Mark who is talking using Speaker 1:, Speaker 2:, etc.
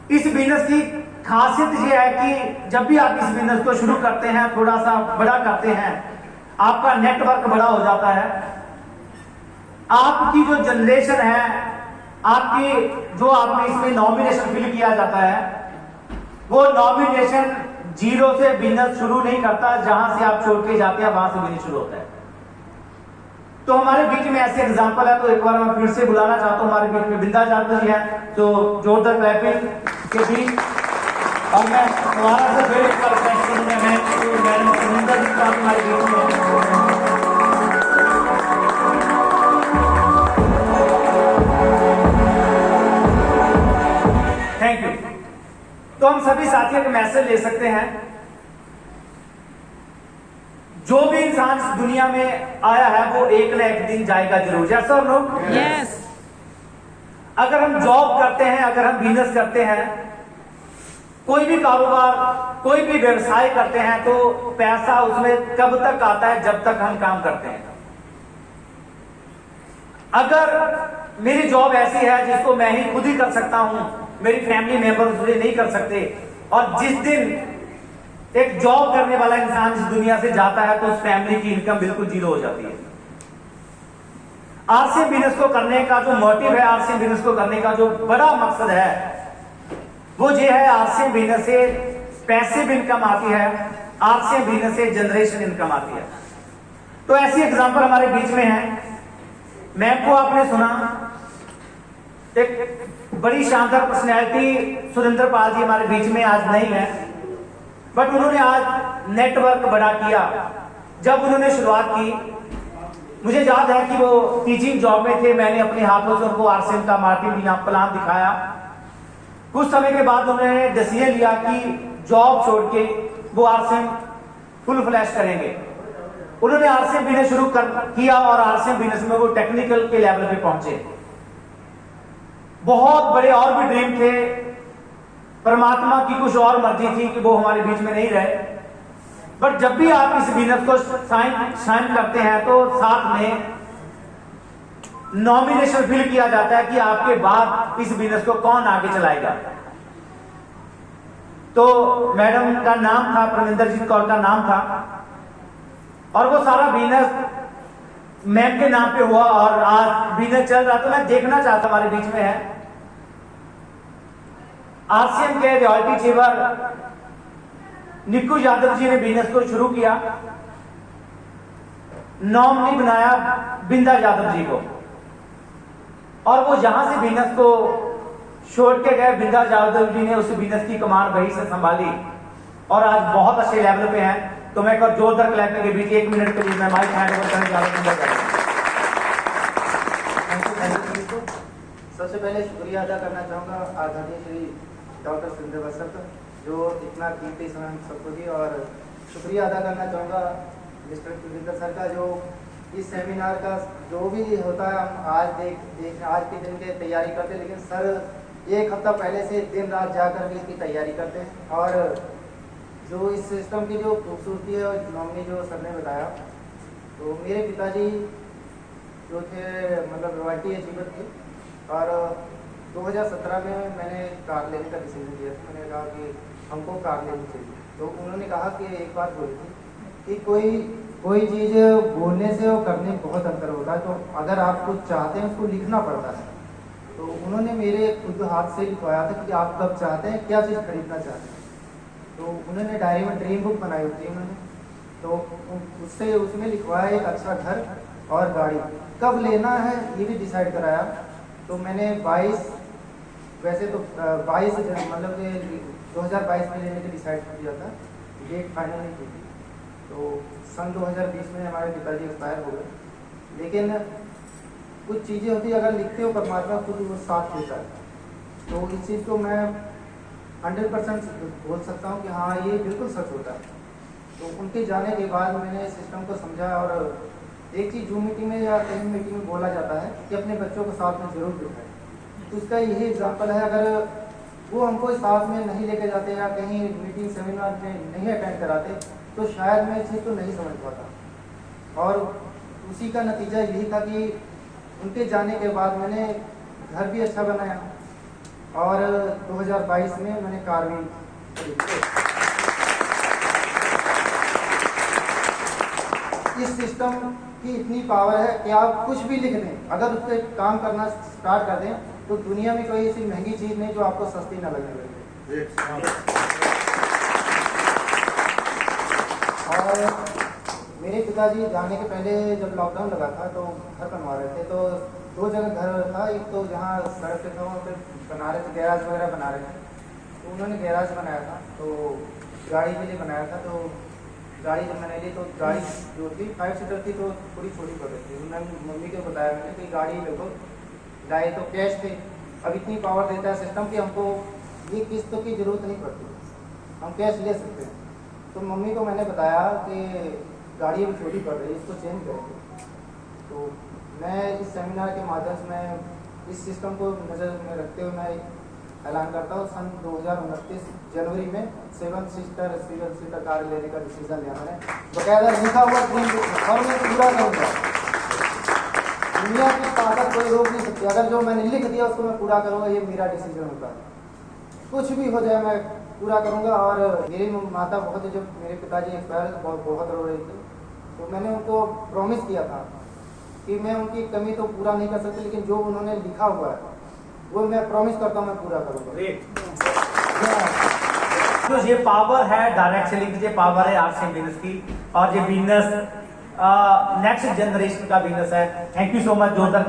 Speaker 1: इस बिजनेस की खासियत यह है कि जब भी आप इस बिजनेस को शुरू करते हैं, थोड़ा सा बड़ा करते हैं, आपका नेटवर्क बड़ा हो जाता है। आपकी जो जनरेशन है, आपकी जो आपने इसमें नॉमिनेशन फिल किया जाता है, वो नॉमिनेशन जीरो से बिजनेस शुरू नहीं करता। जहां से आप छोड़ के जाते हैं वहां से बिजनेस शुरू होता है। तो हमारे बीच में ऐसे एग्जांपल है, तो एक बार मैं फिर से बुलाना चाहता हूं। हमारे बीच में बिंदा यादव जी है, तो जोरदार क्लैपिंग के बीच। और मैं दोबारा से फिर एक बार रिक्वेस्ट करूंगा मैडम सुनिंदर जी का हमारे बीच में। Thank you. तो हम सभी साथियों के मैसेज ले सकते हैं। जो भी इंसान इस दुनिया में आया है वो एक ना एक दिन जाएगा जरूर। यस और नो?
Speaker 2: यस।
Speaker 1: अगर हम जॉब करते हैं, अगर हम बिजनेस करते हैं, कोई भी कारोबार, कोई भी व्यवसाय करते हैं, तो पैसा उसमें कब तक आता है? जब तक हम काम करते हैं। अगर मेरी जॉब ऐसी है जिसको मैं ही खुद ही कर सकता हूं, मेरी फैमिली मेंबर मुझे नहीं कर सकते, और जिस दिन एक जॉब करने वाला इंसान इस दुनिया से जाता है तो उस फैमिली की इनकम बिल्कुल जीरो हो जाती है। आरसीएम बिजनेस को करने का जो मोटिव है, आरसीएम बिजनेस को करने का जो बड़ा मकसद है, वो ये है, आरसीएम बिजनेस से पैसिव इनकम आती है, आरसीएम बिजनेस से जनरेशन इनकम आती है। तो ऐसी एग्जांपल हमारे बीच में है। मैम को आपने सुना, एक बड़ी शानदार पर्सनैलिटी सुरेंद्र पाल जी हमारे बीच में आज नहीं है, बट उन्होंने आज नेटवर्क बड़ा किया। जब उन्होंने शुरुआत की, मुझे याद है कि वो टीचिंग जॉब में थे। मैंने अपने हाथों से उनको आरसीएम का मार्केटिंग प्लान दिखाया। कुछ समय के बाद उन्होंने डिसीजन लिया कि जॉब छोड़ के वो आरसीएम फुल फ्लैश करेंगे। उन्होंने आरसीएम बिजनेस शुरू किया और आरसीएम बिजनेस में वो टेक्निकल के लेवल पे पहुंचे। बहुत बड़े और भी ड्रीम थे, परमात्मा की कुछ और मर्जी थी कि वो हमारे बीच में नहीं रहे। बट जब भी आप इस बिजनेस को साइन करते हैं तो साथ में नॉमिनेशन फिल किया जाता है कि आपके बाद इस बिजनेस को कौन आगे चलाएगा। तो मैडम का नाम था, परमिंदरजीत कौर का नाम था, और वो सारा बिजनेस मैम के नाम पे हुआ और आज बिजनेस चल रहा। तो मैं देखना चाहता, हमारे बीच में है आरसीएम के रॉयल्टी चीवर निक्कू यादव जी ने बिजनेस को शुरू किया। नॉमिनी बनाया बिंदा यादव जी को, और वो जहां से बिजनेस को छोड़ के गए, बिंदा यादव जी ने उस बिजनेस की कमान वहीं से संभाली और आज बहुत अच्छे लेवल पे हैं। तो मैं एक बार जोरदार क्लैपिंग के बीच 1 मिनट के लिए मैं माइक हैंड ओवर करने जा रहा हूं।
Speaker 3: सबसे पहले शुक्रिया अदा करना चाहूँगा आदरणीय श्री डॉक्टर सुरेंद्र पाल सर का, जो इतना कीमती समय हम सबको दिए, और शुक्रिया अदा करना चाहूँगा मिस्टर सुरेंद्र सर का, जो इस सेमिनार का जो भी होता है हम आज के दिन की तैयारी करते हैं, लेकिन सर 1 हफ्ता पहले से दिन रात जाकर भी इसकी तैयारी करते हैं। और जो इस सिस्टम की जो खूबसूरती है और नॉमिनी जो सर ने बताया, तो मेरे पिताजी जो थे मतलब रॉयल्टी अचीवर थे, और 2017 में मैंने कार लेने का डिसीजन लिया था। मैंने कहा कि हमको कार लेनी चाहिए। तो उन्होंने कहा कि एक बात बोली थी कि कोई चीज़ बोलने से और करने में बहुत अंतर होता है। तो अगर आप कुछ चाहते हैं उसको लिखना पड़ता है। तो उन्होंने मेरे खुद हाथ से लिखवाया था कि आप कब चाहते हैं, क्या चीज़ खरीदना चाहते हैं। तो उन्होंने डायरी में ड्रीम बुक बनाई होती है उन्होंने, तो उससे उसमें लिखवाया एक अच्छा घर और गाड़ी, कब लेना है ये भी डिसाइड कराया। तो मैंने 22 वैसे तो 22 मतलब कि 2022 में लेने के डिसाइड किया था, डेट फाइनल नहीं की थी। तो सन 2020 में हमारे पिताजी एक्सपायर हो गए। लेकिन कुछ चीज़ें होती है, अगर लिखते हो परमात्मा खुद वो साथ देता है। तो इस चीज़ को मैं 100% बोल सकता हूँ कि हाँ ये बिल्कुल सच होता है। तो उनके जाने के बाद मैंने सिस्टम को समझा, और एक चीज़ जूम मीटिंग में या कहीं मीटिंग में बोला जाता है कि अपने बच्चों को साथ में जरूर बिठाएं। तो उसका यही एग्जाम्पल है, अगर वो हमको साथ में नहीं लेके जाते या कहीं मीटिंग सेमिनार में नहीं अटेंड कराते तो शायद मैं इस चीज़ को नहीं समझ पाता। और उसी का नतीजा यही था कि उनके जाने के बाद मैंने घर भी अच्छा बनाया और 2022 में मैंने कार भी खरीदी। इस सिस्टम की इतनी पावर है कि आप कुछ भी लिख दें, अगर उस पर काम करना स्टार्ट कर दें तो दुनिया में कोई ऐसी महंगी चीज़ नहीं जो आपको सस्ती ना लगने लगे। और मेरे पिताजी जाने के पहले जब लॉकडाउन लगा था तो घर बनवा रहे थे, तो 2 जगह घर था। एक तो जहाँ सड़क पे था वहाँ पे बना रहे थे, गैराज वगैरह बना रहे थे, तो उन्होंने गैराज बनाया था, तो गाड़ी के लिए बनाया था। तो गाड़ी जब मैंने ली तो गाड़ी जो थी 5 सीटर थी, तो थोड़ी छोटी पड़ रही थी। उन्होंने मम्मी को बताया मैंने कि गाड़ी लगभग लाए तो कैश थे। अब इतनी पावर देता है सिस्टम कि हमको ये किस्तों की ज़रूरत नहीं पड़ती, हम कैश ले सकते हैं। तो मम्मी को मैंने बताया कि गाड़ी अभी छोटी पड़ रही है, इसको चेंज करेंगे। तो मैं इस सेमिनार के माध्यम से मैं इस सिस्टम को नज़र में रखते हुए मैं ऐलान करता हूँ, सन 2029 जनवरी में 7 सीटर कार लेने का डिसीजन लिया मैंने। बकायदा लिखा हुआ ड्रीम और मैं पूरा करूँगा। दुनिया की ताकत कोई रोक नहीं सकती। अगर जो मैंने लिख दिया उसको मैं पूरा करूँगा, ये मेरा डिसीजन होता है। कुछ भी हो जाए मैं पूरा करूँगा। और मेरी माता बहुत, जब मेरे पिताजी एक्सपायर बहुत रो रही थी, तो मैंने उनको प्रॉमिस किया था कि मैं उनकी कमी तो पूरा नहीं कर सकती, लेकिन जो उन्होंने लिखा हुआ है वो मैं प्रॉमिस करता हूँ मैं पूरा करूँगा।
Speaker 1: जो ये पावर है डायरेक्ट सेलिंग की, ये पावर है आपसे बिजनेस की, और ये बिजनेस नेक्स्ट जनरेशन का बिजनेस है। थैंक यू सो मच जोरदार।